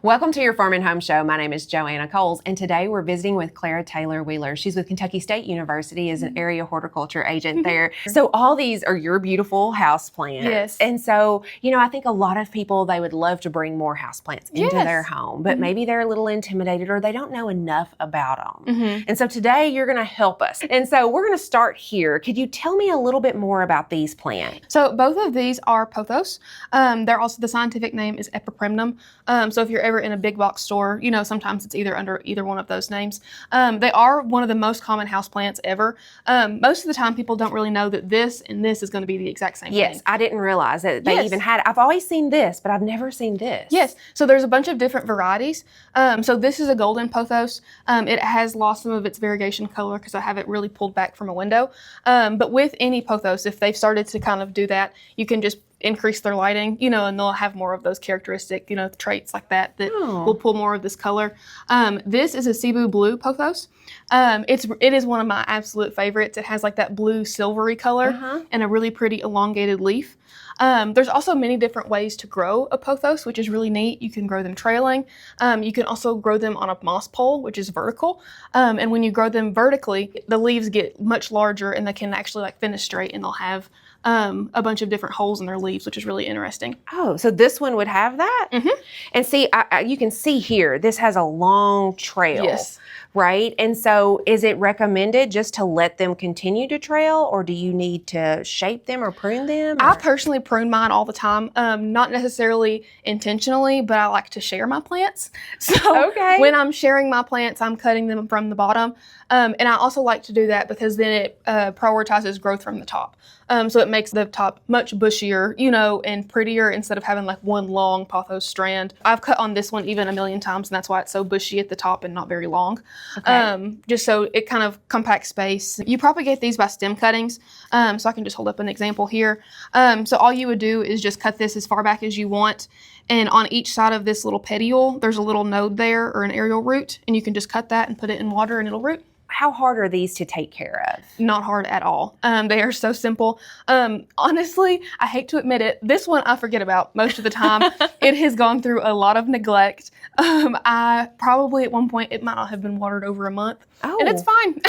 Welcome to your Farm and Home Show. My name is Joanna Coles, and today we're visiting with Clara Taylor Wheeler. She's with Kentucky State University as an area horticulture agent there. So all these are your beautiful houseplants. Yes. And so, I think a lot of people, they would love to bring more houseplants into their home, but maybe they're a little intimidated or they don't know enough about them. And so today you're going to help us. And so we're going to start here. Could you tell me a little bit more about these plants? So both of these are Pothos. They're also, the scientific name is Epipremnum. So if you're ever in a big box store, sometimes it's either under either one of those names. They are one of the most common houseplants ever. Most of the time people don't really know that this and this is going to be the exact same thing. Yes, I didn't realize that they even had, I've always seen this, but I've never seen this. Yes, so there's a bunch of different varieties. So this is a golden Pothos. It has lost some of its variegation color because I have it really pulled back from a window. But with any Pothos, if they've started to kind of do that, you can just increase their lighting, and they'll have more of those characteristic, traits like that will pull more of this color. This is a Cebu blue Pothos. It is one of my absolute favorites. It has like that blue silvery color and a really pretty elongated leaf. There's also many different ways to grow a Pothos, which is really neat. You can grow them trailing. You can also grow them on a moss pole, which is vertical. And when you grow them vertically, the leaves get much larger and they can actually like fenestrate, and they'll have a bunch of different holes in their leaves, which is really interesting. Oh, so this one would have that? And see, you can see here, this has a long trail. Yes. Right? And so is it recommended just to let them continue to trail, or do you need to shape them or prune them? I personally prune mine all the time. Not necessarily intentionally, but I like to share my plants. So when I'm sharing my plants, I'm cutting them from the bottom. And I also like to do that because then it prioritizes growth from the top. So it makes the top much bushier, and prettier instead of having like one long Pothos strand. I've cut on this one even a million times, and that's why it's so bushy at the top and not very long. Just so it kind of compacts space. You propagate these by stem cuttings. So I can just hold up an example here. So all you would do is just cut this as far back as you want. And on each side of this little petiole, there's a little node there or an aerial root, and you can just cut that and put it in water and it'll root. How hard are these to take care of? Not hard at all. They are so simple. Honestly, I hate to admit it, this one I forget about most of the time. It has gone through a lot of neglect. I probably at one point, it might not have been watered over a month. Oh. And it's fine.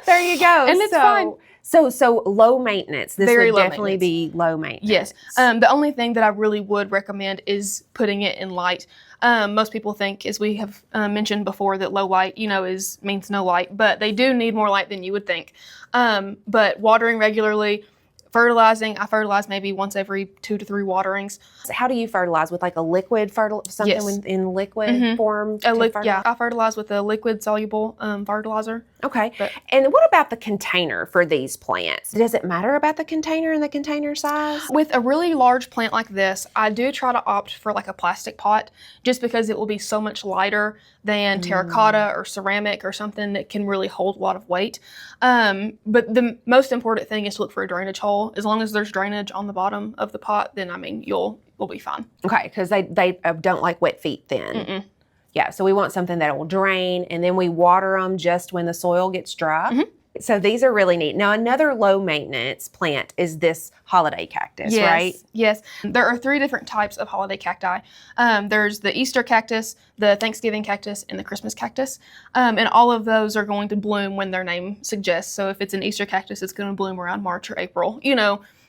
There you go. And it's fine. So low maintenance. This Very would definitely be low maintenance. Yes. The only thing that I really would recommend is putting it in light. Most people think, as we have mentioned before, that low light, means no light, but they do need more light than you would think. But watering regularly, fertilizing, I fertilize maybe once every 2 to 3 waterings. How do you fertilize? With like a liquid something in liquid form? I fertilize with a liquid soluble fertilizer. Okay. And what about the container for these plants? Does it matter about the container and the container size? With a really large plant like this, I do try to opt for like a plastic pot, just because it will be so much lighter than terracotta or ceramic or something that can really hold a lot of weight. But the most important thing is to look for a drainage hole. As long as there's drainage on the bottom of the pot, then you'll be fine. Okay, because they don't like wet feet then. Yeah, so we want something that will drain, and then we water them just when the soil gets dry. So these are really neat. Now, another low maintenance plant is this holiday cactus, right? Yes. There are 3 different types of holiday cacti. There's the Easter cactus, the Thanksgiving cactus, and the Christmas cactus. And all of those are going to bloom when their name suggests. So if it's an Easter cactus, it's going to bloom around March or April.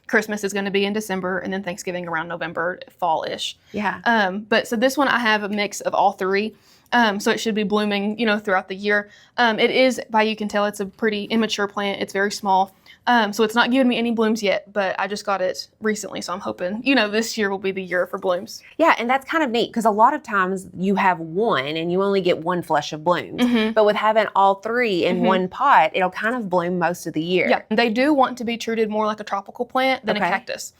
Christmas is going to be in December, and then Thanksgiving around November, fall-ish. Yeah. But so this one, I have a mix of all 3. So it should be blooming, throughout the year. It is, you can tell, it's a pretty immature plant. It's very small. So it's not giving me any blooms yet, but I just got it recently. So I'm hoping, this year will be the year for blooms. Yeah, and that's kind of neat because a lot of times you have one and you only get one flush of blooms. But with having all 3 in one pot, it'll kind of bloom most of the year. Yeah, they do want to be treated more like a tropical plant than a cactus.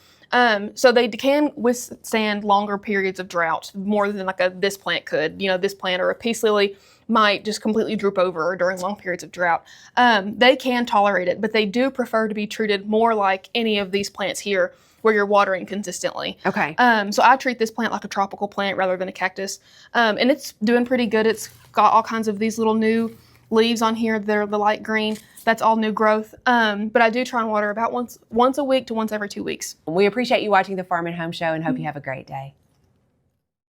So they can withstand longer periods of drought, more than like this plant could. This plant or a peace lily might just completely droop over during long periods of drought. They can tolerate it, but they do prefer to be treated more like any of these plants here, where you're watering consistently. Okay. So I treat this plant like a tropical plant rather than a cactus. And it's doing pretty good. It's got all kinds of these little new leaves on here. They're the light green. That's all new growth. But I do try and water about once a week to once every 2 weeks. We appreciate you watching the Farm and Home Show and hope you have a great day.